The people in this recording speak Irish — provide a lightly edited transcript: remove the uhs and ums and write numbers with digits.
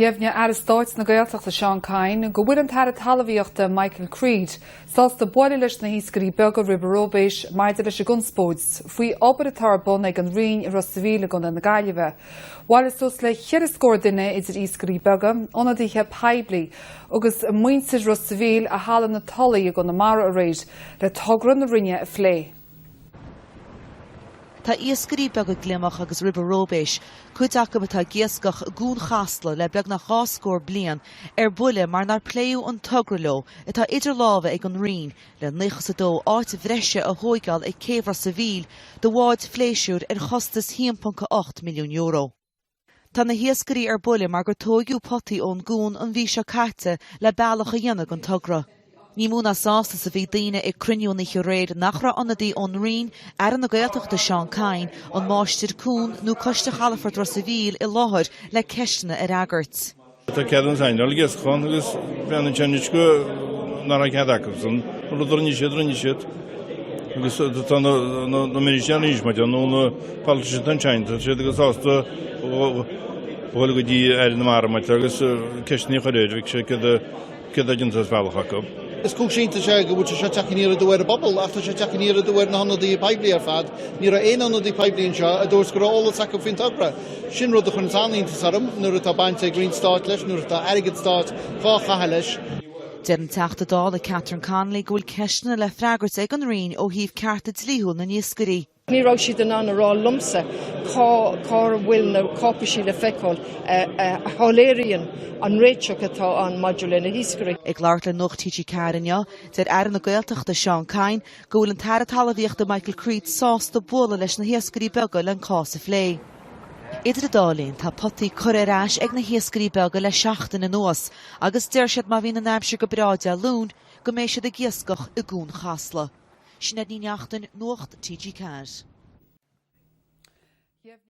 Jevnia Aristóteles na Gaeltacht a Sean Kine, go bhfuil an tar talmhaíochta Michael Creed, sás de buile leis na híscarí beaga riberóbéis maidir leis a gunspóds, faoi obair atá bun ag an rion i Rossaville gon na Gaillimhe. While is tos le cheir scór duine idir híscarí beaga, onadíthe peibli, agus muintir Rossaville a hálan na tolaí gon na mara a réid, le togran na rinne a phlé. Tá iascarí beag gléamach agus riberóbéis, chuideach go tá giascach gún chasla le beag na cháscór blian buile mar nar pléú an tugraló itá idir lábha ag an rion le nichas a dó áit bhreise a hóigáil ag céhra sa bhíl do bháid fléisiúr chostas 1.8 milliún euro. Tá na hiascarí buile mar gur tógiú potaí ón gún an bhí se caite le bealach a dhéanamh an tugra. Ní múna sásta sa bhí daoine ag cruinniú na réad nach ra anadí ón rion ar an na Gaeltacht Sean Kine an máistir cún nó coiste chalafort Rossaville i láthir le ceistena ar agart. Tá ceadan sainal gas chun agus bhean an teannis go nar a ceadachsan, ruidir níisiad agus tá na minister níosma nó na paliste an teint, sé agus ásta bhil go dtí ar na marmait agus ceistní choréid sé cid a gintas bhealach. Is cúsínta sé go bhúte se teachníar a dúir a bobbal, aftar sé teachníar a dúir na hanadaí peblií ar fad, ní ra éon hanadaí pebliíonn seo a dúirs go ólas acu fin tugra. Sin rud a chun tánaíonnta sarm, nuair atá bainte Green Start leis, nuair atá airgid Start chacha leis. Deir an teachta dá le Catherine Conley go bhfuil ceistena le freagart ag an rion ó híomh cearta dlíthúil na níoscarí. Ní rá siad an anna rá lumsa cá bhfuil na cápaisí le feiceáil a háléiríonn an réiteach atá an module na híscarí. Ag leart le noch TG Cairne, deir ar na Gaeltacht Sean Kine go bhfuil an tar talmhaíochta Michael Creed sásta bula leis na hiascarí beaga le an cása phlé. Idir a dálíonn tá potaí cuireráis ag na hiascarí beaga le seachtain na nuas, agus deir siad má bhí na neamhse go bráide a lún go mééis siad a giascach i gún chasla. Sin ní neachtain nuacht TG Cair.